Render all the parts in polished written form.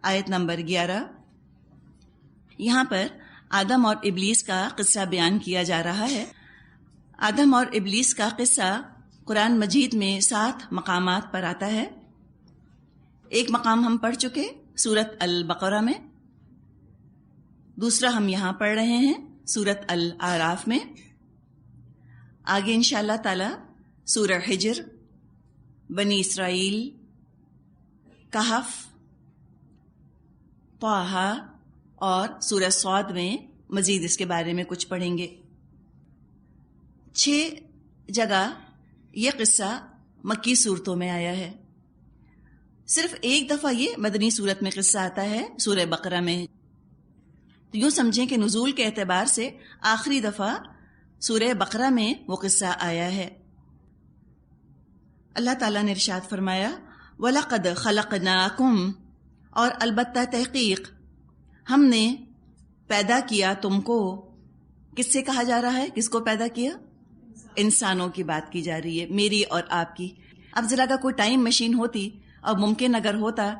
آیت نمبر 11۔ یہاں پر آدم اور ابلیس کا قصہ بیان کیا جا رہا ہے۔ آدم اور ابلیس کا قصہ قرآن مجید میں 7 مقامات پر آتا ہے۔ ایک مقام ہم پڑھ چکے سورۃ البقرہ میں، دوسرا ہم یہاں پڑھ رہے ہیں سورۃ الاعراف میں، آگے انشاءاللہ تعالی سورہ حجر، بنی اسرائیل، کہف، طٰہٰ اور سورہ صاد میں مزید اس کے بارے میں کچھ پڑھیں گے۔ 6 جگہ یہ قصہ مکی صورتوں میں آیا ہے، صرف ایک دفعہ یہ مدنی صورت میں قصہ آتا ہے سورہ بقرہ میں۔ تو یوں سمجھیں کہ نزول کے اعتبار سے آخری دفعہ سورہ بقرہ میں وہ قصہ آیا ہے۔ اللہ تعالیٰ نے ارشاد فرمایا وَلَقَدْ خَلَقْنَاكُمْ، اور البتہ تحقیق ہم نے پیدا کیا تم کو۔ کس سے کہا جا رہا ہے؟ کس کو پیدا کیا؟ انسانوں کی بات کی جا رہی ہے، میری اور آپ کی۔ اب ذرا اگر کوئی ٹائم مشین ہوتی اور ممکن اگر ہوتا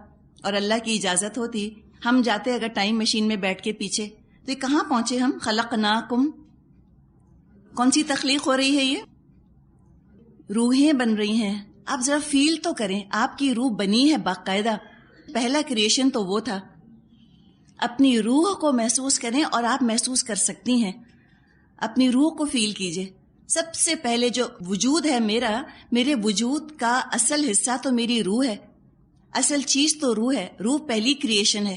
اور اللہ کی اجازت ہوتی، ہم جاتے اگر ٹائم مشین میں بیٹھ کے پیچھے، تو یہ کہاں پہنچے ہم؟ خلقناکم، کون سی تخلیق ہو رہی ہے؟ یہ روحیں بن رہی ہیں۔ آپ ذرا فیل تو کریں، آپ کی روح بنی ہے باقاعدہ۔ پہلا کریشن تو وہ تھا۔ اپنی روح کو محسوس کریں اور آپ محسوس کر سکتی ہیں۔ اپنی روح کو فیل کیجئے۔ سب سے پہلے جو وجود ہے میرا، میرے وجود کا اصل حصہ تو میری روح ہے، اصل چیز تو روح ہے۔ روح پہلی کریشن ہے،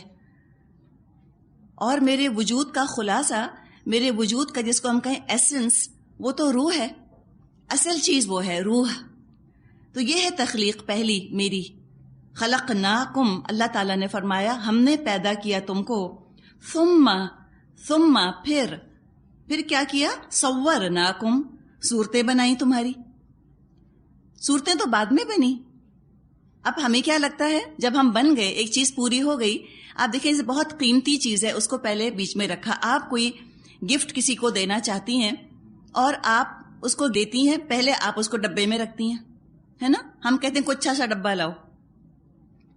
اور میرے وجود کا خلاصہ، میرے وجود کا جس کو ہم کہیں ایسنس، وہ تو روح ہے، اصل چیز وہ ہے روح۔ تو یہ ہے تخلیق پہلی میری۔ خلقناکم، اللہ تعالیٰ نے فرمایا ہم نے پیدا کیا تم کو، ثم پھر کیا کیا؟ صورناکم، صورتیں بنائیں تمہاری۔ صورتیں تو بعد میں بنی۔ اب ہمیں کیا لگتا ہے جب ہم بن گئے، ایک چیز پوری ہو گئی، آپ دیکھیں یہ بہت قیمتی چیز ہے، اس کو پہلے بیچ میں رکھا۔ آپ کوئی گفٹ کسی کو دینا چاہتی ہیں اور آپ اس کو دیتی ہیں، پہلے آپ اس کو ڈبے میں رکھتی ہیں، ہے نا؟ ہم کہتے ہیں کوئی اچھا سا ڈبہ لاؤ،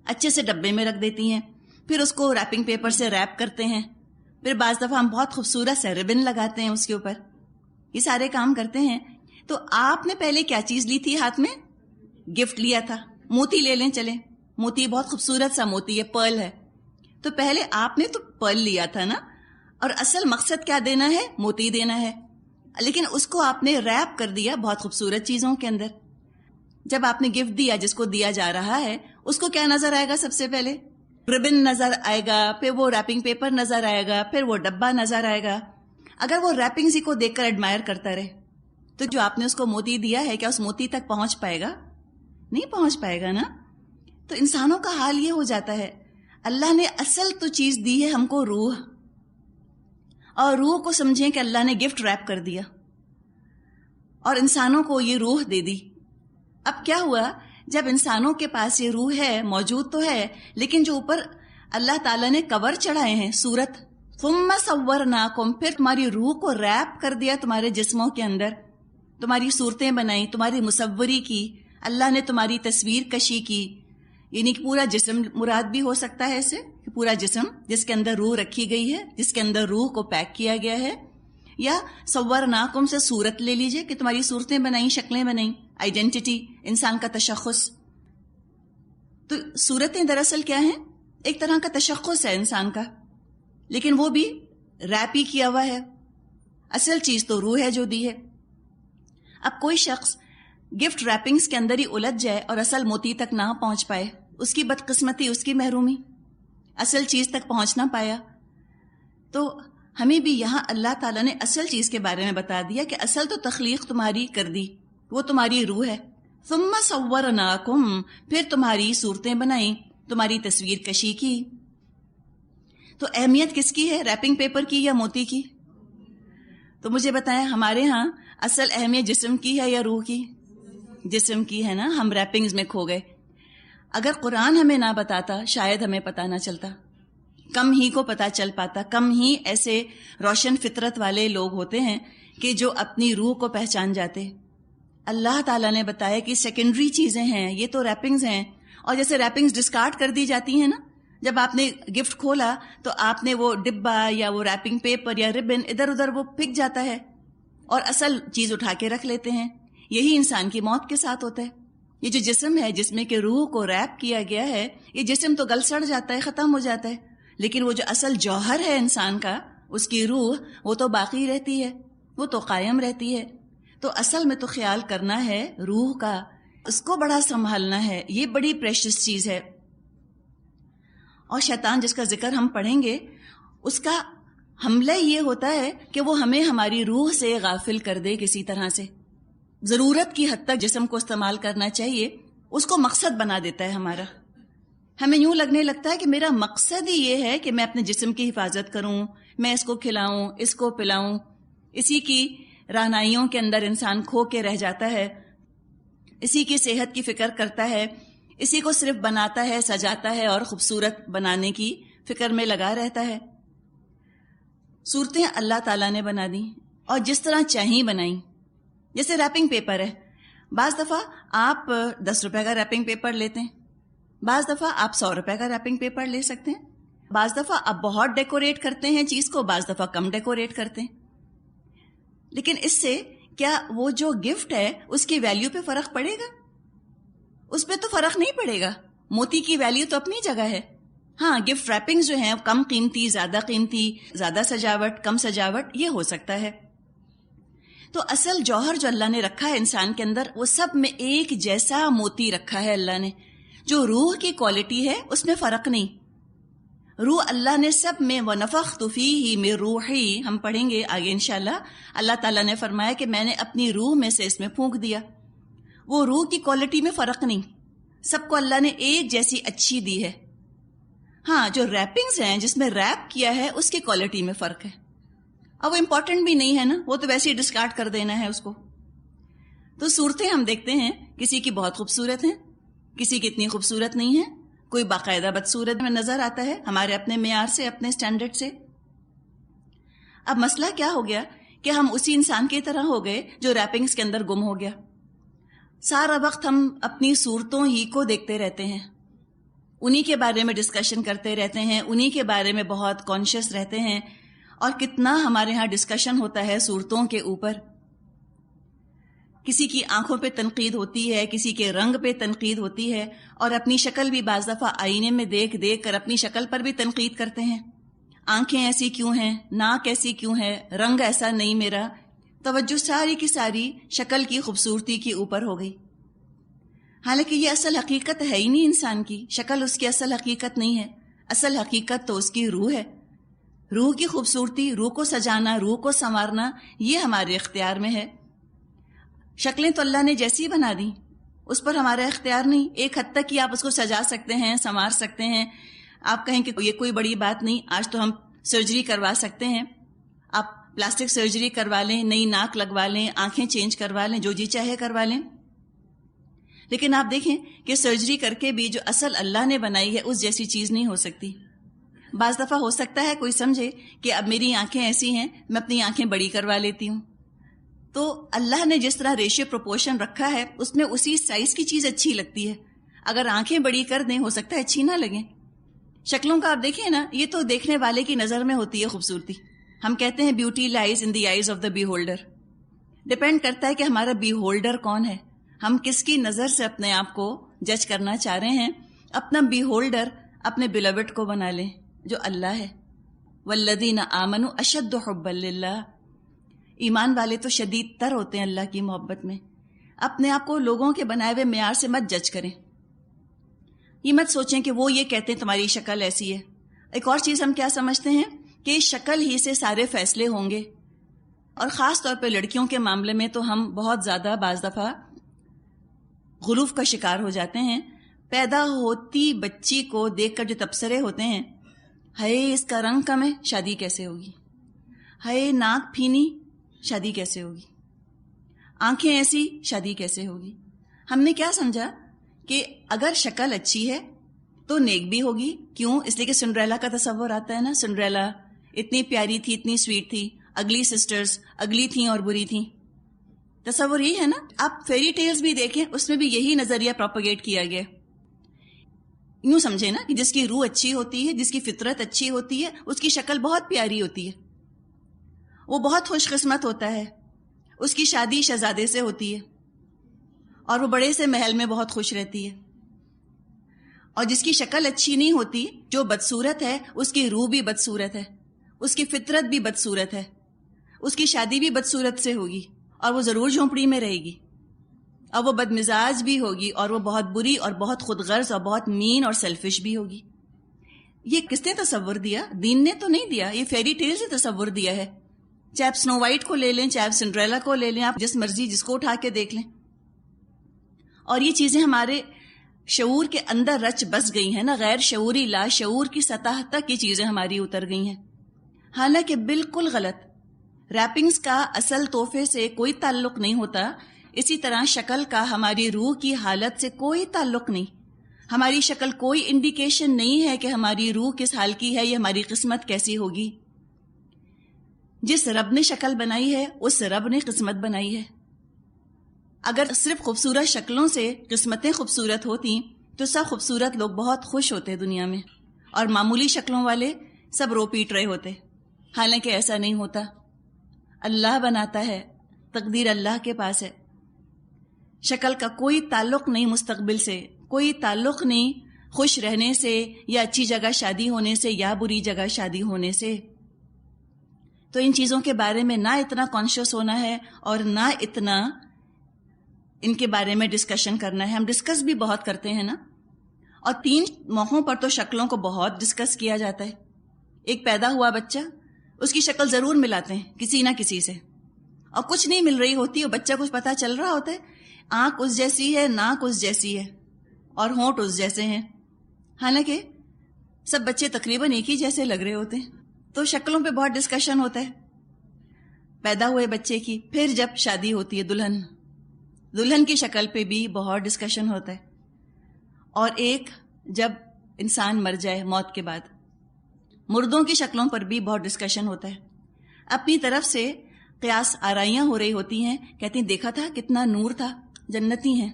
اچھے سے ڈبے میں رکھ دیتی ہیں، پھر اس کو ریپنگ پیپر سے ریپ کرتے ہیں، پھر بعض دفعہ ہم بہت خوبصورت سے ربن لگاتے ہیں اس کے اوپر، یہ سارے کام کرتے ہیں۔ تو آپ نے پہلے کیا چیز لی تھی ہاتھ میں؟ گفٹ لیا تھا۔ موتی لے لیں، چلیں، موتی بہت خوبصورت سا موتی ہے، پرل ہے، تو پہلے آپ نے تو پرل لیا تھا نا، اور اصل مقصد کیا دینا ہے؟ موتی دینا ہے، لیکن اس کو آپ نے ریپ کر دیا بہت خوبصورت چیزوں کے اندر۔ جب آپ نے گفٹ دیا، جس کو دیا جا رہا ہے، اس کو کیا نظر آئے گا؟ سب سے پہلے ربن نظر آئے گا، پھر وہ ریپنگ پیپر نظر آئے گا، پھر وہ ڈبہ نظر آئے گا۔ اگر وہ ریپنگ سی کو دیکھ کر ایڈمائر کرتا رہے تو جو آپ نے اس کو موتی دیا ہے، کیا اس موتی تک پہنچ پائے گا؟ نہیں پہنچ پائے گا نا۔ تو انسانوں کا حال یہ ہو جاتا ہے۔ اللہ نے اصل تو چیز دی ہے ہم کو، روح، اور روح کو سمجھیں کہ اللہ نے گفٹ ریپ کر دیا اور انسانوں کو یہ روح دے دی۔ اب کیا ہوا؟ جب انسانوں کے پاس یہ روح ہے، موجود تو ہے، لیکن جو اوپر اللہ تعالیٰ نے کور چڑھائے ہیں صورت، ثم صورناکم، پھر تمہاری روح کو ریپ کر دیا تمہارے جسموں کے اندر، تمہاری صورتیں بنائی، تمہاری مصوری کی، اللہ نے تمہاری تصویر کشی کی، یعنی کہ پورا جسم مراد بھی ہو سکتا ہے اسے، کہ پورا جسم جس کے اندر روح رکھی گئی ہے، جس کے اندر روح کو پیک کیا گیا ہے، یا صورناکم سے صورت لے لیجئے کہ تمہاری صورتیں بنائیں، شکلیں بنائیں، آئیڈینٹی، انسان کا تشخص۔ تو صورتیں دراصل کیا ہیں؟ ایک طرح کا تشخص ہے انسان کا، لیکن وہ بھی ریپ ہی کیا ہوا ہے، اصل چیز تو روح ہے جو دی ہے۔ اب کوئی شخص گفٹ ریپنگز کے اندر ہی الجھ جائے اور اصل موتی تک نہ پہنچ پائے، اس کی بدقسمتی، اس کی محرومی، اصل چیز تک پہنچ نہ پایا۔ تو ہمیں بھی یہاں اللہ تعالیٰ نے اصل چیز کے بارے میں بتا دیا کہ اصل تو تخلیق تمہاری کر دی، وہ تمہاری روح ہے۔ ثم صورناکم، پھر تمہاری صورتیں بنائیں، تمہاری تصویر کشی کی۔ تو اہمیت کس کی ہے؟ ریپنگ پیپر کی یا موتی کی؟ تو مجھے بتائیں، ہمارے ہاں اصل اہمیت جسم کی ہے یا روح کی؟ جسم کی ہے نا، ہم ریپنگز میں کھو گئے۔ اگر قرآن ہمیں نہ بتاتا شاید ہمیں پتہ نہ چلتا، کم ہی کو پتہ چل پاتا، کم ہی ایسے روشن فطرت والے لوگ ہوتے ہیں کہ جو اپنی روح کو پہچان جاتے۔ اللہ تعالیٰ نے بتایا کہ سیکنڈری چیزیں ہیں، یہ تو ریپنگز ہیں، اور جیسے ریپنگز ڈسکارڈ کر دی جاتی ہیں نا، جب آپ نے گفٹ کھولا تو آپ نے وہ ڈبہ یا وہ ریپنگ پیپر یا ربن ادھر ادھر وہ پھک جاتا ہے اور اصل چیز اٹھا کے رکھ لیتے ہیں. یہی انسان کی موت کے ساتھ ہوتا ہے. یہ جو جسم ہے جس میں کہ روح کو ریپ کیا گیا ہے، یہ جسم تو گل سڑ جاتا ہے، ختم ہو جاتا ہے، لیکن وہ جو اصل جوہر ہے انسان کا، اس کی روح، وہ تو باقی رہتی ہے، وہ تو قائم رہتی ہے. تو اصل میں تو خیال کرنا ہے روح کا، اس کو بڑا سنبھالنا ہے. یہ بڑی پریشس چیز ہے. اور شیطان جس کا ذکر ہم پڑھیں گے، اس کا حملہ یہ ہوتا ہے کہ وہ ہمیں ہماری روح سے غافل کر دے کسی طرح سے. ضرورت کی حد تک جسم کو استعمال کرنا چاہیے، اس کو مقصد بنا دیتا ہے ہمارا. ہمیں یوں لگنے لگتا ہے کہ میرا مقصد ہی یہ ہے کہ میں اپنے جسم کی حفاظت کروں، میں اس کو کھلاؤں، اس کو پلاؤں. اسی کی رہنائیوں کے اندر انسان کھو کے رہ جاتا ہے، اسی کی صحت کی فکر کرتا ہے، اسی کو صرف بناتا ہے، سجاتا ہے اور خوبصورت بنانے کی فکر میں لگا رہتا ہے. صورتیں اللہ تعالیٰ نے بنا دی اور جس طرح چاہیں بنائیں. جیسے ریپنگ پیپر ہے، بعض دفعہ آپ 10 روپے کا ریپنگ پیپر لیتے ہیں، بعض دفعہ آپ 100 روپے کا ریپنگ پیپر لے سکتے ہیں، بعض دفعہ آپ بہت ڈیکوریٹ کرتے ہیں چیز کو، بعض دفعہ کم ڈیکوریٹ کرتے ہیں. لیکن اس سے کیا وہ جو گفٹ ہے اس کی ویلیو پہ فرق پڑے گا؟ اس پہ تو فرق نہیں پڑے گا. موتی کی ویلیو تو اپنی جگہ ہے. ہاں، گفٹ ریپنگ جو ہیں کم قیمتی، زیادہ سجاوٹ، کم سجاوٹ، یہ ہو سکتا ہے. تو اصل جوہر جو اللہ نے رکھا ہے انسان کے اندر، وہ سب میں ایک جیسا موتی رکھا ہے اللہ نے. جو روح کی کوالٹی ہے اس میں فرق نہیں. روح اللہ نے سب میں، وَنَفَخْتُ فِيهِ مِن رُوحِي، ہم پڑھیں گے آگے انشاءاللہ. اللہ تعالیٰ نے فرمایا کہ میں نے اپنی روح میں سے اس میں پھونک دیا. وہ روح کی کوالٹی میں فرق نہیں، سب کو اللہ نے ایک جیسی اچھی دی ہے. ہاں، جو ریپنگز ہیں جس میں ریپ کیا ہے اس کی کوالٹی میں فرق ہے. اب وہ امپورٹنٹ بھی نہیں ہے نا، وہ تو ویسے ہی ڈسکارڈ کر دینا ہے اس کو. تو صورتیں ہم دیکھتے ہیں، کسی کی بہت خوبصورت ہیں، کسی کی اتنی خوبصورت نہیں ہے، کوئی باقاعدہ بدصورت میں نظر آتا ہے ہمارے اپنے معیار سے، اپنے سٹینڈرڈ سے. اب مسئلہ کیا ہو گیا کہ ہم اسی انسان کی طرح ہو گئے جو ریپنگز کے اندر گم ہو گیا. سارا وقت ہم اپنی صورتوں ہی کو دیکھتے رہتے ہیں، انہی کے بارے میں ڈسکشن کرتے رہتے ہیں، انہی کے بارے میں بہت کانشیس رہتے ہیں. اور کتنا ہمارے ہاں ڈسکشن ہوتا ہے صورتوں کے اوپر. کسی کی آنکھوں پہ تنقید ہوتی ہے، کسی کے رنگ پہ تنقید ہوتی ہے، اور اپنی شکل بھی بعض دفعہ آئینے میں دیکھ دیکھ کر اپنی شکل پر بھی تنقید کرتے ہیں. آنکھیں ایسی کیوں ہیں، ناک ایسی کیوں ہے، رنگ ایسا نہیں میرا. توجہ ساری کی ساری شکل کی خوبصورتی کے اوپر ہو گئی. حالانکہ یہ اصل حقیقت ہے ہی نہیں انسان کی، شکل اس کی اصل حقیقت نہیں ہے. اصل حقیقت تو اس کی روح ہے. روح کی خوبصورتی، روح کو سجانا، روح کو سنوارنا، یہ ہمارے اختیار میں ہے. شکلیں تو اللہ نے جیسی بنا دی، اس پر ہمارا اختیار نہیں. ایک حد تک ہی آپ اس کو سجا سکتے ہیں، سنوار سکتے ہیں. آپ کہیں کہ یہ کوئی بڑی بات نہیں، آج تو ہم سرجری کروا سکتے ہیں. آپ پلاسٹک سرجری کروا لیں، نئی ناک لگوا لیں، آنکھیں چینج کروا لیں، جو جی چاہے کروا لیں. لیکن آپ دیکھیں کہ سرجری کر کے بھی جو اصل اللہ نے بنائی ہے اس جیسی چیز نہیں ہو سکتی. بعض دفعہ ہو سکتا ہے کوئی سمجھے کہ اب میری آنکھیں ایسی ہیں، میں اپنی آنکھیں بڑی کروا لیتی ہوں. تو اللہ نے جس طرح ریشیو پروپورشن رکھا ہے اس میں اسی سائز کی چیز اچھی لگتی ہے. اگر آنکھیں بڑی کر دیں ہو سکتا ہے اچھی نہ لگیں. شکلوں کا آپ دیکھیں نا، یہ تو دیکھنے والے کی نظر میں ہوتی ہے خوبصورتی. ہم کہتے ہیں beauty lies in the eyes of the beholder. Depend کرتا ہے کہ ہمارا بی ہولڈر کون ہے، ہم کس کی نظر سے اپنے آپ کو جج کرنا چاہ رہے ہیں. اپنا بی ہولڈر اپنے بلوڈ کو بنا لیں جو اللہ ہے. والذین آمنوا اشد حبا للہ. ایمان والے تو شدید تر ہوتے ہیں اللہ کی محبت میں. اپنے آپ کو لوگوں کے بنائے ہوئے معیار سے مت جج کریں. یہ مت سوچیں کہ وہ یہ کہتے ہیں تمہاری شکل ایسی ہے. ایک اور چیز ہم کیا سمجھتے ہیں کہ شکل ہی سے سارے فیصلے ہوں گے. اور خاص طور پہ لڑکیوں کے معاملے میں تو ہم بہت زیادہ بعض دفعہ غلوف کا شکار ہو جاتے ہیں. پیدا ہوتی بچی کو دیکھ کر جو تبصرے ہوتے ہیں، ہائے اس کا رنگ کم ہے، شادی کیسے ہوگی، ہائے ناک پھینی، شادی کیسے ہوگی، آنکھیں ایسی، شادی کیسے ہوگی. ہم نے کیا سمجھا کہ اگر شکل اچھی ہے تو نیک بھی ہوگی. کیوں؟ اس لیے کہ سنڈریلا کا تصور آتا ہے نا. سنڈریلا اتنی پیاری تھی، اتنی سویٹ تھی. اگلی سسٹرز اگلی تھیں اور بری تھیں. تصور یہی ہے نا. آپ فیری ٹیلز بھی دیکھیں، اس میں بھی یہی نظریہ پروپیگیٹ کیا گیا. یوں سمجھے نا کہ جس کی روح اچھی ہوتی ہے، جس کی فطرت اچھی ہوتی ہے، اس کی شکل بہت پیاری ہوتی ہے، وہ بہت خوش قسمت ہوتا ہے، اس کی شادی شہزادے سے ہوتی ہے اور وہ بڑے سے محل میں بہت خوش رہتی ہے. اور جس کی شکل اچھی نہیں ہوتی، جو بدصورت ہے، اس کی روح بھی بدصورت ہے، اس کی فطرت بھی بدصورت ہے، اس کی شادی بھی بدصورت سے ہوگی اور وہ ضرور جھونپڑی میں رہے گی، اور وہ بدمزاج بھی ہوگی، اور وہ بہت بری اور بہت خود غرض اور بہت مین اور سیلفش بھی ہوگی. یہ کس نے تصور دیا؟ دین نے تو نہیں دیا، یہ فیری ٹیل سے تصور دیا ہے. چاہے آپ سنو وائٹ کو لے لیں، چاہے آپ سنڈریلا کو لے لیں، آپ جس مرضی جس کو اٹھا کے دیکھ لیں. اور یہ چیزیں ہمارے شعور کے اندر رچ بس گئی ہیں نا، غیر شعوری لا شعور کی سطح تک یہ چیزیں ہماری اتر گئی ہیں، حالانکہ بالکل غلط. ریپنگز کا اصل تحفے سے کوئی تعلق نہیں ہوتا، اسی طرح شکل کا ہماری روح کی حالت سے کوئی تعلق نہیں. ہماری شکل کوئی انڈیکیشن نہیں ہے کہ ہماری روح کس حال کی ہے یا ہماری قسمت کیسی ہوگی. جس رب نے شکل بنائی ہے اس رب نے قسمت بنائی ہے. اگر صرف خوبصورت شکلوں سے قسمتیں خوبصورت ہوتی تو سب خوبصورت لوگ بہت خوش ہوتے دنیا میں، اور معمولی شکلوں والے سب رو پیٹ رہے ہوتے. حالانکہ ایسا نہیں ہوتا، اللہ بناتا ہے، تقدیر اللہ کے پاس ہے. شکل کا کوئی تعلق نہیں مستقبل سے، کوئی تعلق نہیں خوش رہنے سے یا اچھی جگہ شادی ہونے سے یا بری جگہ شادی ہونے سے. تو ان چیزوں کے بارے میں نہ اتنا کانشیس ہونا ہے اور نہ اتنا ان کے بارے میں ڈسکشن کرنا ہے. ہم ڈسکس بھی بہت کرتے ہیں نا، اور 3 موقعوں پر تو شکلوں کو بہت ڈسکس کیا جاتا ہے. ایک پیدا ہوا بچہ، اس کی شکل ضرور ملاتے ہیں کسی نہ کسی سے، اور کچھ نہیں مل رہی ہوتی، اور بچہ کچھ پتا چل رہا ہوتا ہے، آنکھ اس جیسی ہے، ناک اس جیسی ہے، اور ہونٹ اس جیسے ہیں، حالانکہ سب بچے تقریباً ایک ہی جیسے لگ رہے ہوتے ہیں. تو شکلوں پہ بہت ڈسکشن ہوتا ہے پیدا ہوئے بچے کی. پھر جب شادی ہوتی ہے دلہن کی شکل پہ بھی بہت ڈسکشن ہوتا ہے. اور ایک جب انسان مر جائے موت کے بعد، مردوں کی شکلوں پر بھی بہت ڈسکشن ہوتا ہے. اپنی طرف سے قیاس آرائیاں ہو رہی ہوتی ہیں، کہتے ہیں دیکھا تھا کتنا نور تھا، جنتی ہیں.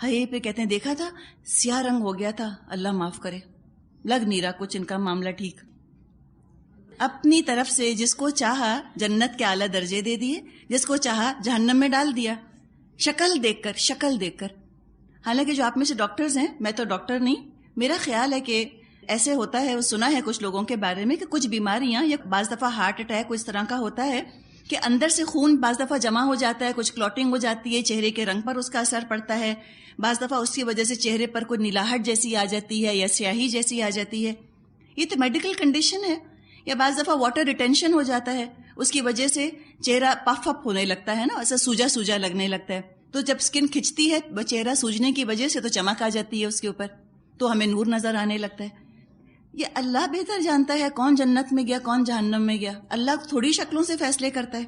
ہائے پہ کہتے ہیں دیکھا تھا سیاہ رنگ ہو گیا تھا، اللہ معاف کرے، لگ نہیں رہا کچھ ان کا معاملہ ٹھیک. اپنی طرف سے جس کو چاہا جنت کے اعلیٰ درجے دے دیے، جس کو چاہا جہنم میں ڈال دیا، شکل دیکھ کر. حالانکہ جو آپ میں سے ڈاکٹرز ہیں، میں تو ڈاکٹر نہیں، میرا خیال ہے کہ ایسے ہوتا ہے، سنا ہے کچھ لوگوں کے بارے میں کہ کچھ بیماریاں یا بعض دفعہ ہارٹ اٹیک اس طرح کا ہوتا ہے کہ اندر سے خون بعض دفعہ جمع ہو جاتا ہے، کچھ کلوٹنگ ہو جاتی ہے، چہرے کے رنگ پر اس کا اثر پڑتا ہے، بعض دفعہ اس کی وجہ سے چہرے پر کوئی نیلاہٹ جیسی آ جاتی ہے یا سیاہی جیسی آ جاتی ہے. یہ تو میڈیکل کنڈیشن ہے. یا بعض دفعہ واٹر ریٹینشن ہو جاتا ہے، اس کی وجہ سے چہرہ پف اپ ہونے لگتا ہے نا، ایسا سوجا سوجا لگنے لگتا ہے. تو جب اسکن کھچتی ہے چہرہ سوجنے کی وجہ سے تو چمک آ جاتی ہے اس کے اوپر، تو ہمیں نور نظر آنے لگتا ہے. یہ اللہ بہتر جانتا ہے کون جنت میں گیا کون جہنم میں گیا. اللہ تھوڑی شکلوں سے فیصلے کرتا ہے.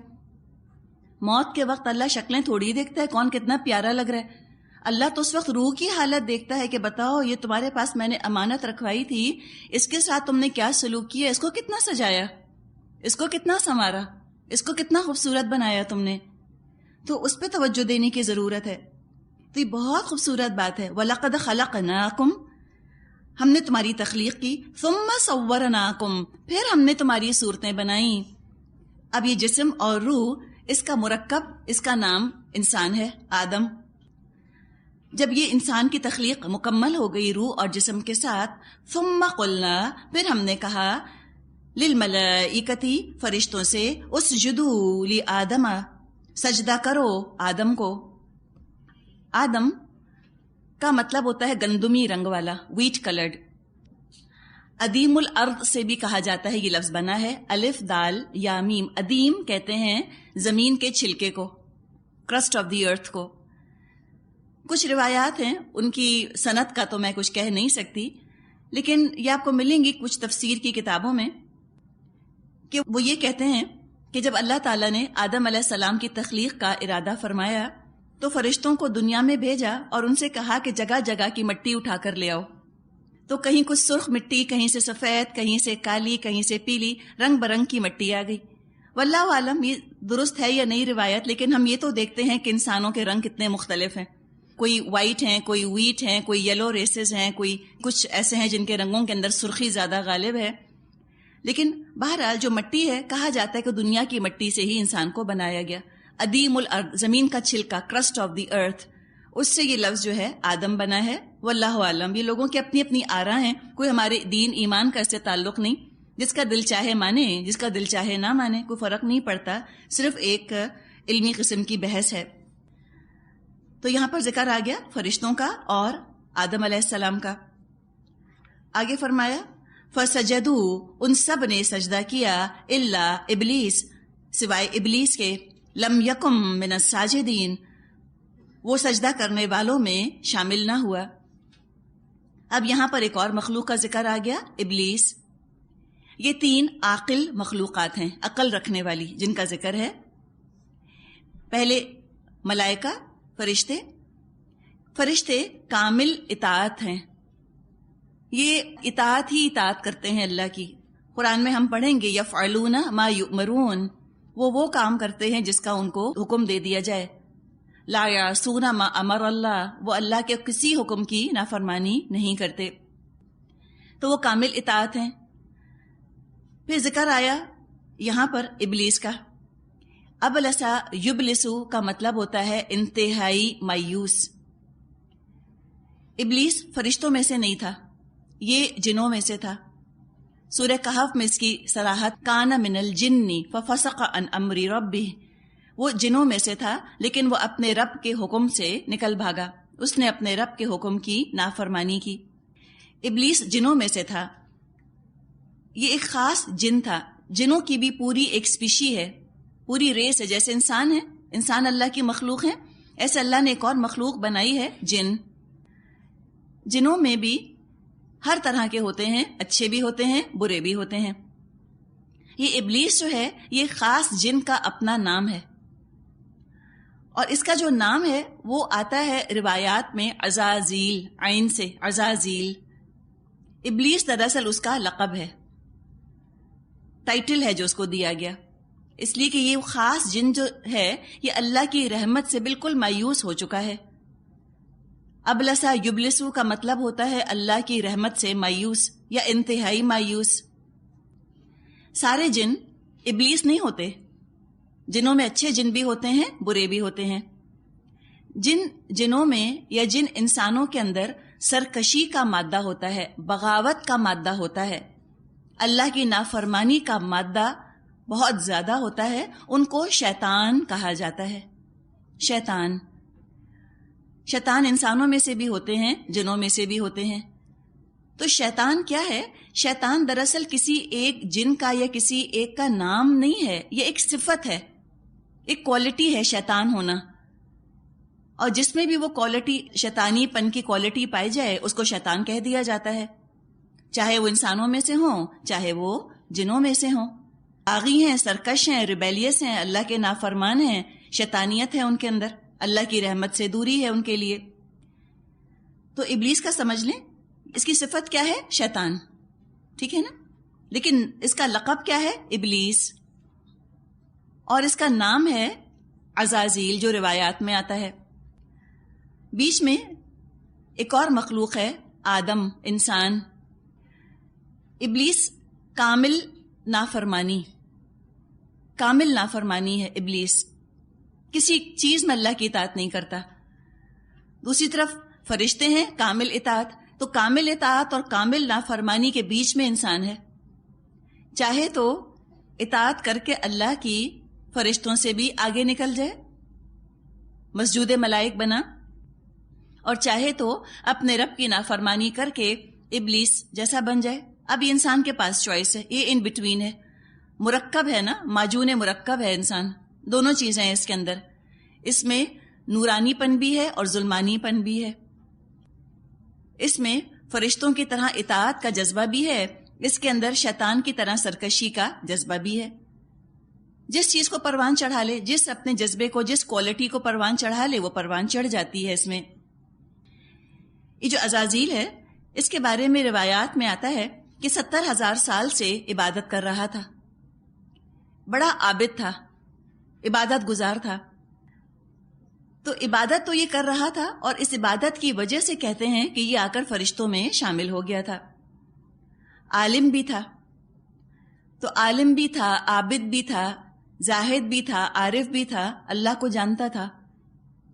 موت کے وقت اللہ شکلیں تھوڑی دیکھتا ہے کون کتنا پیارا لگ رہا ہے. اللہ تو اس وقت روح کی حالت دیکھتا ہے کہ بتاؤ یہ تمہارے پاس میں نے امانت رکھوائی تھی، اس کے ساتھ تم نے کیا سلوک کیا، اس کو کتنا سجایا، اس کو کتنا سنوارا، اس کو کتنا خوبصورت بنایا تم نے. تو اس پہ توجہ دینے کی ضرورت ہے. تو یہ بہت خوبصورت بات ہے. وَلَقَدْ خَلَقْنَاكُمْ، ہم نے تمہاری تخلیق کی، ثُمَّ صَوَّرْنَاكُمْ، پھر ہم نے تمہاری صورتیں بنائیں. اب یہ جسم اور روح، اس کا مرکب، اس کا نام انسان ہے، آدم. جب یہ انسان کی تخلیق مکمل ہو گئی روح اور جسم کے ساتھ، ثُمَّ قُلْنَا، پھر ہم نے کہا، لِلْمَلَائِكَةِ، فرشتوں سے، اسْجُدُوا لِآدَمَ، سجدہ کرو آدم کو. آدم کا مطلب ہوتا ہے گندمی رنگ والا، ویٹ کلرڈ. ادیم الارض سے بھی کہا جاتا ہے، یہ لفظ بنا ہے الف دال یا میم. ادیم کہتے ہیں زمین کے چھلکے کو، کرسٹ آف دی ارتھ کو. کچھ روایات ہیں، ان کی سند کا تو میں کچھ کہہ نہیں سکتی، لیکن یہ آپ کو ملیں گی کچھ تفسیر کی کتابوں میں کہ وہ یہ کہتے ہیں کہ جب اللہ تعالیٰ نے آدم علیہ السلام کی تخلیق کا ارادہ فرمایا تو فرشتوں کو دنیا میں بھیجا اور ان سے کہا کہ جگہ جگہ کی مٹی اٹھا کر لے آؤ. تو کہیں کچھ سرخ مٹی، کہیں سے سفید، کہیں سے کالی، کہیں سے پیلی، رنگ برنگ کی مٹی آ گئی. واللہ عالم یہ درست ہے یا نہیں روایت، لیکن ہم یہ تو دیکھتے ہیں کہ انسانوں کے رنگ کتنے مختلف ہیں. کوئی وائٹ ہیں، کوئی ویٹ ہیں، کوئی یلو ریسز ہیں، کوئی کچھ ایسے ہیں جن کے رنگوں کے اندر سرخی زیادہ غالب ہے. لیکن بہرحال جو مٹی ہے، کہا جاتا ہے کہ دنیا کی مٹی سے ہی انسان کو بنایا گیا. ادیم الارض، زمین کا چھلکا، کرسٹ آف دی ارتھ، اس سے یہ لفظ جو ہے آدم بنا ہے. واللہ عالم. یہ لوگوں کی اپنی اپنی آراء ہیں، کوئی ہمارے دین ایمان کا اس سے تعلق نہیں. جس کا دل چاہے مانے، جس کا دل چاہے نہ مانے، کوئی فرق نہیں پڑتا. صرف ایک علمی قسم کی بحث ہے. تو یہاں پر ذکر آ گیا فرشتوں کا اور آدم علیہ السلام کا. آگے فرمایا فَسَجَدُوا، ان سب نے سجدہ کیا، الا ابلیس، سوائے ابلیس کے، لم یکم من الساجدین، وہ سجدہ کرنے والوں میں شامل نہ ہوا. اب یہاں پر ایک اور مخلوق کا ذکر آ گیا، ابلیس. یہ 3 عاقل مخلوقات ہیں، عقل رکھنے والی، جن کا ذکر ہے. پہلے ملائکہ، فرشتے کامل اطاعت ہیں. یہ اطاعت ہی اطاعت کرتے ہیں اللہ کی. قرآن میں ہم پڑھیں گے یفعلون ما یؤمرون، وہ کام کرتے ہیں جس کا ان کو حکم دے دیا جائے. لا یعصون ما امر اللہ، وہ اللہ کے کسی حکم کی نافرمانی نہیں کرتے. تو وہ کامل اطاعت ہیں. پھر ذکر آیا یہاں پر ابلیس کا. ابلسا یبلسو کا مطلب ہوتا ہے انتہائی مایوس. ابلیس فرشتوں میں سے نہیں تھا، یہ جنوں میں سے تھا. سورہ کہف میں اس کی صراحت کان من الجن ففسق عن امر ربہ، وہ جنوں میں سے تھا لیکن وہ اپنے رب کے حکم سے نکل بھاگا، اس نے اپنے رب کے حکم کی نافرمانی کی. ابلیس جنوں میں سے تھا. یہ ایک خاص جن تھا. جنوں کی بھی پوری ایک اسپیشی ہے، پوری ریس ہے. جیسے انسان ہے، انسان اللہ کی مخلوق ہے، ایسے اللہ نے ایک اور مخلوق بنائی ہے، جن. جنوں میں بھی ہر طرح کے ہوتے ہیں، اچھے بھی ہوتے ہیں، برے بھی ہوتے ہیں. یہ ابلیس جو ہے یہ خاص جن کا اپنا نام ہے، اور اس کا جو نام ہے وہ آتا ہے روایات میں عزازیل، عین سے عزازیل. ابلیس دراصل اس کا لقب ہے، ٹائٹل ہے جو اس کو دیا گیا، اس لیے کہ یہ خاص جن جو ہے یہ اللہ کی رحمت سے بالکل مایوس ہو چکا ہے. ابلسا یبلسو کا مطلب ہوتا ہے اللہ کی رحمت سے مایوس یا انتہائی مایوس. سارے جن ابلیس نہیں ہوتے، جنوں میں اچھے جن بھی ہوتے ہیں، برے بھی ہوتے ہیں. جن جنوں میں یا جن انسانوں کے اندر سرکشی کا مادہ ہوتا ہے، بغاوت کا مادہ ہوتا ہے، اللہ کی نافرمانی کا مادہ بہت زیادہ ہوتا ہے، ان کو شیطان کہا جاتا ہے. شیطان انسانوں میں سے بھی ہوتے ہیں، جنوں میں سے بھی ہوتے ہیں. تو شیطان کیا ہے؟ شیطان دراصل کسی ایک جن کا یا کسی ایک کا نام نہیں ہے، یہ ایک صفت ہے، ایک کوالٹی ہے شیطان ہونا. اور جس میں بھی وہ کوالٹی، شیطانی پن کی کوالٹی پائی جائے، اس کو شیطان کہہ دیا جاتا ہے، چاہے وہ انسانوں میں سے ہوں، چاہے وہ جنوں میں سے ہوں. باغی ہیں، سرکش ہیں، ریبیلیس ہیں، اللہ کے نافرمان ہیں، شیطانیت ہے ان کے اندر، اللہ کی رحمت سے دوری ہے ان کے لیے. تو ابلیس کا سمجھ لیں، اس کی صفت کیا ہے؟ شیطان. ٹھیک ہے نا؟ لیکن اس کا لقب کیا ہے؟ ابلیس. اور اس کا نام ہے عزازیل، جو روایات میں آتا ہے. بیچ میں ایک اور مخلوق ہے، آدم، انسان. ابلیس کامل نافرمانی ہے ابلیس، کسی چیز میں اللہ کی اطاعت نہیں کرتا. دوسری طرف فرشتے ہیں کامل اطاعت. تو کامل اطاعت اور کامل نافرمانی کے بیچ میں انسان ہے. چاہے تو اطاعت کر کے اللہ کی فرشتوں سے بھی آگے نکل جائے، مسجود ملائک بنا، اور چاہے تو اپنے رب کی نافرمانی کر کے ابلیس جیسا بن جائے. اب یہ انسان کے پاس چوائس ہے، یہ ان بٹوین ہے، مرکب ہے نا، معجون مرکب ہے انسان. دونوں چیزیں ہیں اس کے اندر. اس میں نورانی پن بھی ہے اور ظلمانی پن بھی ہے. اس میں فرشتوں کی طرح اطاعت کا جذبہ بھی ہے، اس کے اندر شیطان کی طرح سرکشی کا جذبہ بھی ہے. جس چیز کو پروان چڑھا لے، جس اپنے جذبے کو، جس کوالٹی کو پروان چڑھا لے، وہ پروان چڑھ جاتی ہے. اس میں یہ جو عزازیل ہے، اس کے بارے میں روایات میں آتا ہے کہ 70,000 سال سے عبادت کر رہا تھا، بڑا عابد تھا، عبادت گزار تھا. تو عبادت تو یہ کر رہا تھا، اور اس عبادت کی وجہ سے کہتے ہیں کہ یہ آ کر فرشتوں میں شامل ہو گیا تھا. عالم بھی تھا، تو عالم بھی تھا، عابد بھی تھا، زاہد بھی تھا، عارف بھی تھا، اللہ کو جانتا تھا،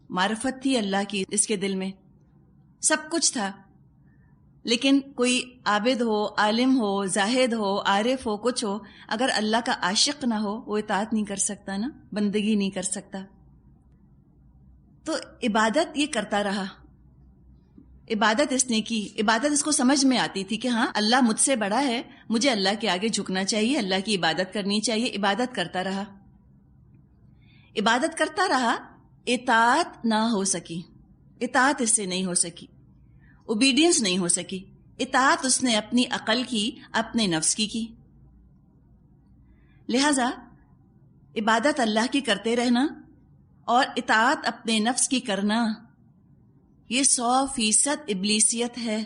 معرفت تھی اللہ کی اس کے دل میں، سب کچھ تھا. لیکن کوئی عابد ہو، عالم ہو، زاہد ہو، عارف ہو، کچھ ہو، اگر اللہ کا عاشق نہ ہو وہ اطاعت نہیں کر سکتا نا، بندگی نہیں کر سکتا. تو عبادت یہ کرتا رہا، عبادت اس نے کی، عبادت اس کو سمجھ میں آتی تھی کہ ہاں اللہ مجھ سے بڑا ہے، مجھے اللہ کے آگے جھکنا چاہیے، اللہ کی عبادت کرنی چاہیے. عبادت کرتا رہا، عبادت کرتا رہا، اطاعت نہ ہو سکی، اطاعت اس سے نہیں ہو سکی، اوبیڈینس نہیں ہو سکی. اطاعت اس نے اپنی عقل کی، اپنے نفس کی. لہذا عبادت اللہ کی کرتے رہنا اور اطاعت اپنے نفس کی کرنا، یہ 100% ابلیسیت ہے.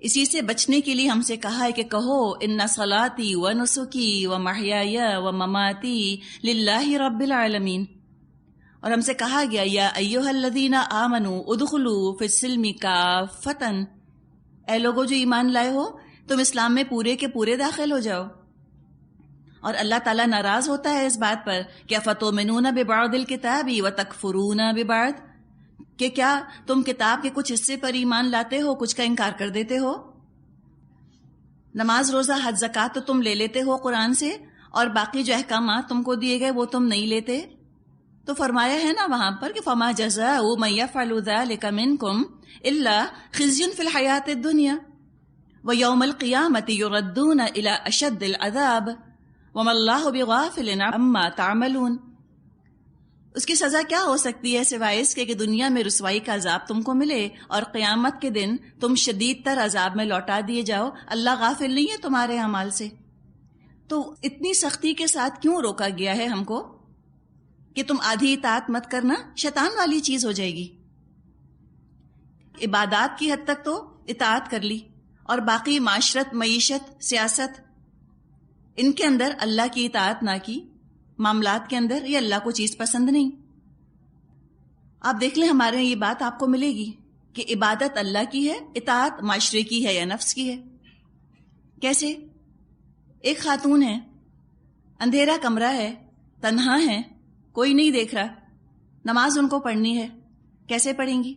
اسی سے بچنے کے لیے ہم سے کہا ہے کہ کہو ان صلاتی و نسکی و محیای و مماتی للہ رب العالمین. اور ہم سے کہا گیا یا ایھا الذین آمنوا ادخلوا فی السلم کافۃ، اے لوگو جو ایمان لائے ہو تم اسلام میں پورے کے پورے داخل ہو جاؤ. اور اللہ تعالیٰ ناراض ہوتا ہے اس بات پر کہ افتؤمنون ببعض الکتاب وتکفرون ببعض، کہ کیا تم کتاب کے کچھ حصے پر ایمان لاتے ہو، کچھ کا انکار کر دیتے ہو. نماز، روزہ، حج، زکوٰۃ تو تم لے لیتے ہو قرآن سے، اور باقی جو احکامات تم کو دیے گئے وہ تم نہیں لیتے. تو فرمایا ہے نا وہاں پر کہ فما جزاء من یفعل ذلک منکم الا خزی فی الحیاۃ الدنیا ویوم القیامۃ یردون الی اشد العذاب وما اللہ بغافل عما تعملون. اس کی سزا کیا ہو سکتی ہے سوائے اس کے کہ دنیا میں رسوائی کا عذاب تم کو ملے اور قیامت کے دن تم شدید تر عذاب میں لوٹا دیے جاؤ. اللہ غافل نہیں ہے تمہارے اعمال سے. تو اتنی سختی کے ساتھ کیوں روکا گیا ہے ہم کو کہ تم آدھی اطاعت مت کرنا؟ شیطان والی چیز ہو جائے گی. عبادات کی حد تک تو اطاعت کر لی، اور باقی معاشرت، معیشت، سیاست، ان کے اندر اللہ کی اطاعت نہ کی. معاملات کے اندر یہ اللہ کو چیز پسند نہیں. آپ دیکھ لیں ہمارے یہاں یہ بات آپ کو ملے گی کہ عبادت اللہ کی ہے، اطاعت معاشرے کی ہے یا نفس کی ہے. کیسے؟ ایک خاتون ہے، اندھیرا کمرہ ہے، تنہا ہے، کوئی نہیں دیکھ رہا، نماز ان کو پڑھنی ہے. کیسے پڑھیں گی؟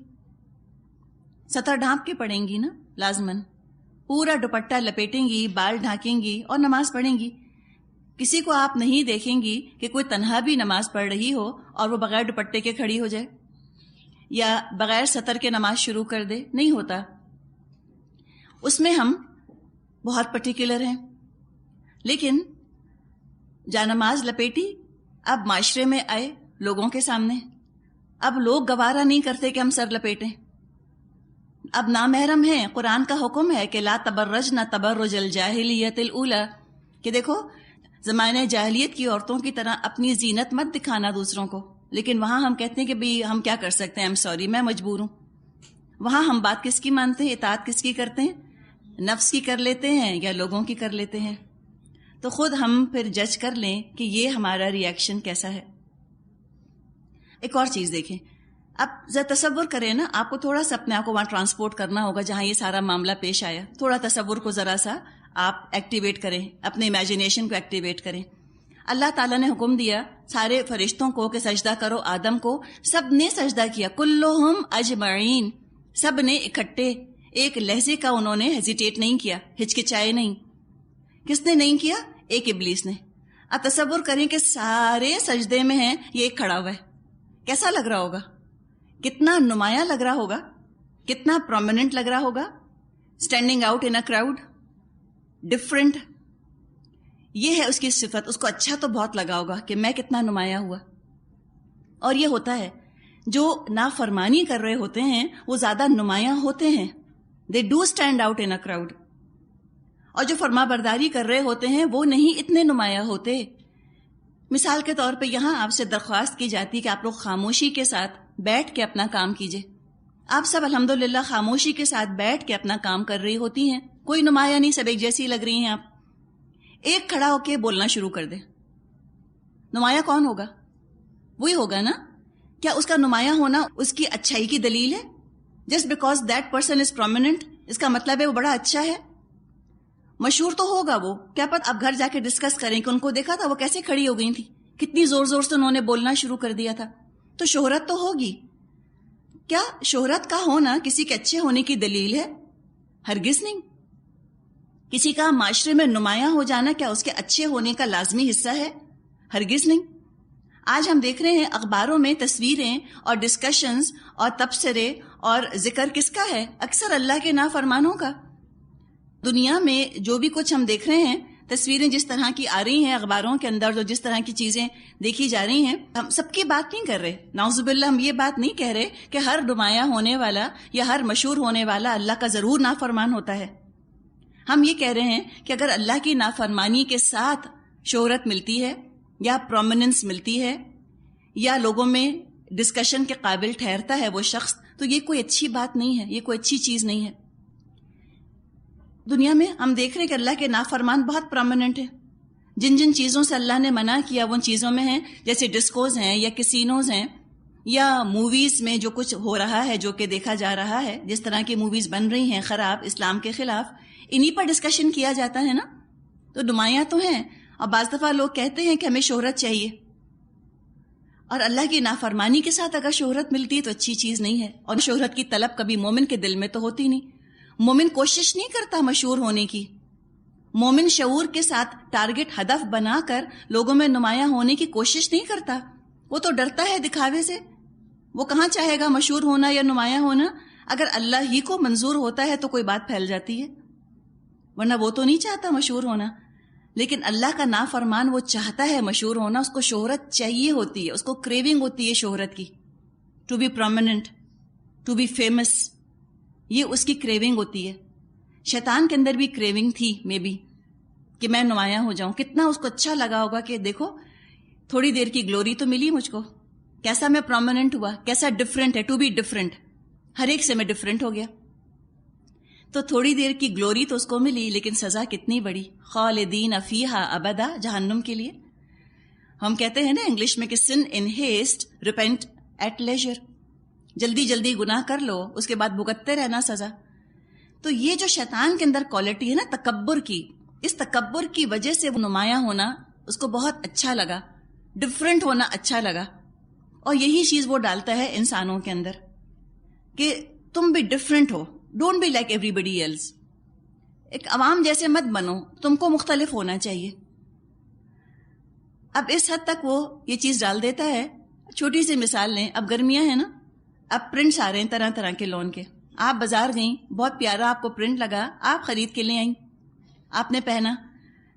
سطر ڈھانپ کے پڑھیں گی نا، لازماً پورا دوپٹہ لپیٹیں گی، بال ڈھانکیں گی اور نماز پڑھیں گی. کسی کو آپ نہیں دیکھیں گی کہ کوئی تنہا بھی نماز پڑھ رہی ہو اور وہ بغیر دوپٹے کے کھڑی ہو جائے یا بغیر سطر کے نماز شروع کر دے. نہیں ہوتا. اس میں ہم بہت پرٹیکولر ہیں. لیکن جا نماز لپیٹی، اب معاشرے میں آئے لوگوں کے سامنے، اب لوگ گوارا نہیں کرتے کہ ہم سر لپیٹیں. اب نامحرم ہیں، قرآن کا حکم ہے کہ لا تبرجن تبرج الجاہلیت الاولی، کہ دیکھو زمانے جاہلیت کی عورتوں کی طرح اپنی زینت مت دکھانا دوسروں کو. لیکن وہاں ہم کہتے ہیں کہ بھئی ہم کیا کر سکتے ہیں، سوری میں مجبور ہوں. وہاں ہم بات کس کی مانتے ہیں، اطاعت کس کی کرتے ہیں؟ نفس کی کر لیتے ہیں یا لوگوں کی کر لیتے ہیں؟ تو خود ہم پھر جج کر لیں کہ یہ ہمارا ری ایکشن کیسا ہے. ایک اور چیز دیکھیں، اب ذرا تصور کریں نا، آپ کو تھوڑا سا اپنے آپ کو وہاں ٹرانسپورٹ کرنا ہوگا جہاں یہ سارا معاملہ پیش آیا. تھوڑا تصور کو ذرا سا آپ ایکٹیویٹ کریں، اپنے امیجنیشن کو ایکٹیویٹ کریں. اللہ تعالیٰ نے حکم دیا سارے فرشتوں کو کہ سجدہ کرو آدم کو. سب نے سجدہ کیا، کلہم اجمعین، سب نے اکٹھے، ایک لہجے کا انہوں نے ہیزیٹیٹ نہیں کیا، ہچکچائے نہیں. کس نے نہیں کیا؟ ایک ابلیس نے. اب تصور کریں کہ سارے سجدے میں ہیں، یہ ایک کھڑا ہوا ہے. کیسا لگ رہا ہوگا؟ کتنا نمایاں لگ رہا ہوگا، کتنا پرومیننٹ لگ رہا ہوگا، standing out in a crowd, different. یہ ہے اس کی صفت. اس کو اچھا تو بہت لگا ہوگا کہ میں کتنا نمایاں ہوا. اور یہ ہوتا ہے جو نافرمانی کر رہے ہوتے ہیں وہ زیادہ نمایاں ہوتے ہیں. They do stand out in a crowd. اور جو فرما برداری کر رہے ہوتے ہیں وہ نہیں اتنے نمایاں ہوتے. مثال کے طور پہ یہاں آپ سے درخواست کی جاتی کہ آپ لوگ خاموشی کے ساتھ بیٹھ کے اپنا کام کیجئے. آپ سب الحمدللہ خاموشی کے ساتھ بیٹھ کے اپنا کام کر رہی ہوتی ہیں، کوئی نمایاں نہیں، سب ایک جیسی لگ رہی ہیں. آپ ایک کھڑا ہو کے بولنا شروع کر دے، نمایاں کون ہوگا؟ وہی ہوگا نا. کیا اس کا نمایاں ہونا اس کی اچھائی کی دلیل ہے؟ Just because that person is prominent اس کا مطلب ہے وہ بڑا اچھا ہے؟ مشہور تو ہوگا وہ، کیا پتہ اب گھر جا کے ڈسکس کریں کہ ان کو دیکھا تھا وہ کیسے کھڑی ہو گئی تھی، کتنی زور زور سے انہوں نے بولنا شروع کر دیا تھا. تو شہرت تو ہوگی. کیا شہرت کا ہونا کسی کے اچھے ہونے کی دلیل ہے؟ ہرگز نہیں. کسی کا معاشرے میں نمایاں ہو جانا کیا اس کے اچھے ہونے کا لازمی حصہ ہے؟ ہرگز نہیں. آج ہم دیکھ رہے ہیں اخباروں میں تصویریں اور ڈسکشنز اور تبصرے اور ذکر کس کا ہے؟ اکثر اللہ کے نافرمانوں کا. دنیا میں جو بھی کچھ ہم دیکھ رہے ہیں، تصویریں جس طرح کی آ رہی ہیں اخباروں کے اندر، جو جس طرح کی چیزیں دیکھی جا رہی ہیں، ہم سب کی بات نہیں کر رہے. نعوذ باللہ ہم یہ بات نہیں کہہ رہے کہ ہر نمایاں ہونے والا یا ہر مشہور ہونے والا اللہ کا ضرور نافرمان ہوتا ہے. ہم یہ کہہ رہے ہیں کہ اگر اللہ کی نافرمانی کے ساتھ شہرت ملتی ہے یا پرومیننس ملتی ہے یا لوگوں میں ڈسکشن کے قابل ٹھہرتا ہے وہ شخص، تو یہ کوئی اچھی بات نہیں ہے، یہ کوئی اچھی چیز نہیں ہے. دنیا میں ہم دیکھ رہے ہیں کہ اللہ کے نافرمان بہت پرومیننٹ ہیں. جن جن چیزوں سے اللہ نے منع کیا وہ ان چیزوں میں ہیں، جیسے ڈسکوز ہیں یا کسینوز ہیں یا موویز میں جو کچھ ہو رہا ہے، جو کہ دیکھا جا رہا ہے، جس طرح کی موویز بن رہی ہیں خراب اسلام کے خلاف، انہی پر ڈسکشن کیا جاتا ہے نا. تو نمایاں تو ہیں، اور بعض دفعہ لوگ کہتے ہیں کہ ہمیں شہرت چاہیے، اور اللہ کی نافرمانی کے ساتھ اگر شہرت ملتی ہے تو اچھی چیز نہیں ہے. اور شہرت کی طلب کبھی مومن کے دل میں تو ہوتی نہیں. مومن کوشش نہیں کرتا مشہور ہونے کی. مومن شعور کے ساتھ ٹارگٹ ہدف بنا کر لوگوں میں نمایاں ہونے کی کوشش نہیں کرتا. وہ تو ڈرتا ہے دکھاوے سے. وہ کہاں چاہے گا مشہور ہونا یا نمایاں ہونا؟ اگر اللہ ہی کو منظور ہوتا ہے تو کوئی بات پھیل جاتی ہے، ورنہ وہ تو نہیں چاہتا مشہور ہونا. لیکن اللہ کا نافرمان وہ چاہتا ہے مشہور ہونا، اس کو شہرت چاہیے ہوتی ہے، اس کو کریونگ ہوتی ہے شہرت کی. To be prominent, to be famous, یہ اس کی کریونگ ہوتی ہے. شیطان کے اندر بھی کریونگ تھی مے بی کہ میں نمایاں ہو جاؤں. کتنا اس کو اچھا لگا ہوگا کہ دیکھو تھوڑی دیر کی گلوری تو ملی مجھ کو، کیسا میں پرومیننٹ ہوا، کیسا ڈفرینٹ ہے. ٹو بی ڈفرینٹ، ہر ایک سے میں ڈفرینٹ ہو گیا. تو تھوڑی دیر کی گلوری تو اس کو ملی، لیکن سزا کتنی بڑی، خالدین فیہا ابدا، جہنم کے لیے. ہم کہتے ہیں نا انگلش میں کہ سن ان ہیسٹ ریپینٹ ایٹ لیجر، جلدی جلدی گناہ کر لو، اس کے بعد بھگتتے رہنا سزا. تو یہ جو شیطان کے اندر کوالٹی ہے نا تکبر کی، اس تکبر کی وجہ سے وہ نمایاں ہونا اس کو بہت اچھا لگا، ڈفرینٹ ہونا اچھا لگا. اور یہی چیز وہ ڈالتا ہے انسانوں کے اندر کہ تم بھی ڈفرینٹ ہو، don't be like everybody else. ایک عوام جیسے مت بنو، تم کو مختلف ہونا چاہیے. اب اس حد تک وہ یہ چیز ڈال دیتا ہے. چھوٹی سی مثال لیں، اب گرمیاں ہیں نا، اب پرنٹس آ رہے ہیں طرح طرح کے لون کے. آپ بازار گئیں، بہت پیارا آپ کو پرنٹ لگا، آپ خرید کے لے آئیں، آپ نے پہنا.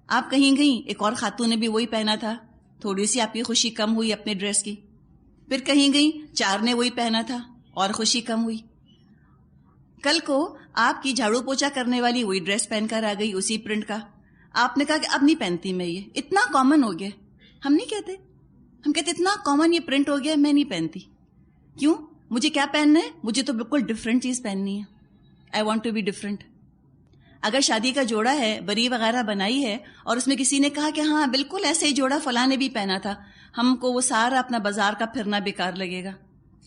آپ کہیں گئیں، ایک اور خاتون نے بھی وہی پہنا تھا، تھوڑی سی آپ کی خوشی کم ہوئی اپنے ڈریس کی. پھر کہیں گئیں، 4 نے وہی پہنا تھا اور خوشی کم ہوئی. کل کو آپ کی جھاڑو پوچھا کرنے والی وہی ڈریس پہن کر آ گئی اسی پرنٹ کا. آپ نے کہا کہ اب نہیں پہنتی میں، یہ اتنا کامن ہو گیا. ہم نہیں کہتے، ہم کہتے اتنا کامن یہ پرنٹ ہو گیا میں نہیں پہنتی. کیوں؟ مجھے کیا پہننا ہے؟ مجھے تو بالکل ڈفرینٹ چیز پہننی ہے. I want to be different. اگر شادی کا جوڑا ہے، بری وغیرہ بنائی ہے، اور اس میں کسی نے کہا کہ ہاں بالکل ایسے ہی جوڑا فلاں نے بھی پہنا تھا، ہم کو وہ سارا اپنا بازار کا پھرنا بیکار لگے گا.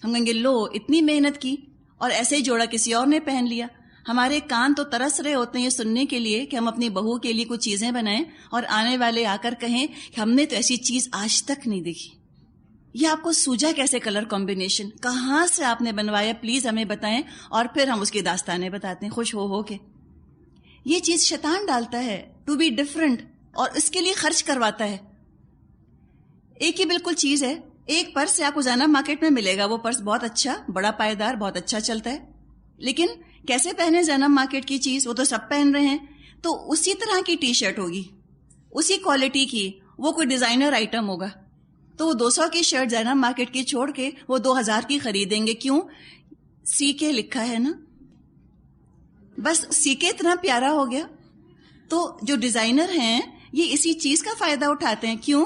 ہم کہیں گے لو اتنی محنت کی اور ایسے ہی جوڑا کسی اور نے پہن لیا. ہمارے کان تو ترس رہے ہوتے ہیں یہ سننے کے لیے کہ ہم اپنی بہو کے لیے کچھ چیزیں بنائیں اور آنے والے آ کر کہیں کہ ہم نے تو ایسی چیز آج تک نہیں دیکھی. یہ آپ کو سوجا کیسے کلر کمبینیشن، کہاں سے آپ نے بنوایا، پلیز ہمیں بتائیں. اور پھر ہم اس کی داستانیں بتاتے ہیں خوش ہو کے. یہ چیز شیطان ڈالتا ہے ٹو بی ڈفرینٹ، اور اس کے لیے خرچ کرواتا ہے. ایک ہی بالکل چیز ہے، ایک پرس آپ کو زینب مارکیٹ میں ملے گا، وہ پرس بہت اچھا، بڑا پائیدار، بہت اچھا چلتا ہے. لیکن کیسے پہنے زینب مارکیٹ کی چیز؟ وہ تو سب پہن رہے ہیں. تو اسی طرح کی ٹی شرٹ ہوگی، اسی کوالٹی کی، وہ کوئی ڈیزائنر آئٹم ہوگا. تو وہ 200 کی شرٹ زینب مارکیٹ کی چھوڑ کے وہ 2000 کی خریدیں گے. کیوں؟ سی کے لکھا ہے نا، بس سی کے اتنا پیارا ہو گیا. تو جو ڈیزائنر ہیں یہ اسی چیز کا فائدہ اٹھاتے ہیں. کیوں؟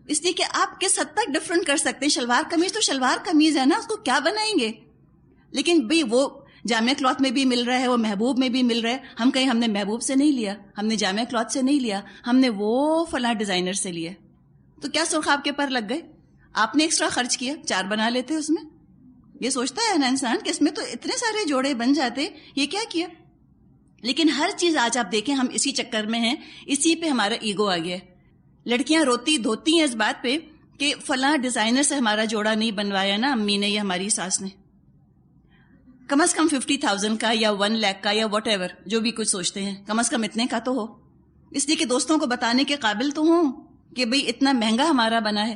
اس لیے کہ آپ کس حد تک ڈفرینٹ کر سکتے ہیں. شلوار قمیض تو شلوار قمیض ہے نا، اس کو کیا بنائیں گے؟ لیکن بھئی وہ جامعہ کلاتھ میں بھی مل رہا ہے، وہ محبوب میں بھی مل رہا ہے. ہم کہیں ہم نے محبوب سے نہیں لیا، ہم نے جامعہ کلاتھ سے نہیں لیا، ہم نے وہ فلاں ڈیزائنر سے لیا. تو کیا سرخ آپ کے پر لگ گئے؟ آپ نے ایکسٹرا خرچ کیا, 4 بنا لیتے اس میں. یہ سوچتا ہے نا انسان کہ اس میں تو اتنے سارے جوڑے بن جاتے, یہ کیا کیا. لیکن ہر چیز آج آپ دیکھیں ہم اسی چکر میں ہیں, اسی پہ ہمارا ایگو آ گیا ہے. لڑکیاں روتی دھوتی ہیں اس بات پہ کہ فلاں ڈیزائنر سے ہمارا جوڑا نہیں بنوایا نا امی نے یا ہماری ساس نے. کم از کم 50,000 کا یا 1 لاکھ کا یا واٹ ایور جو بھی کچھ سوچتے ہیں, کم از کم اتنے کا تو ہو, اس لیے کہ دوستوں کو بتانے کے قابل تو ہوں کہ بھئی اتنا مہنگا ہمارا بنا ہے.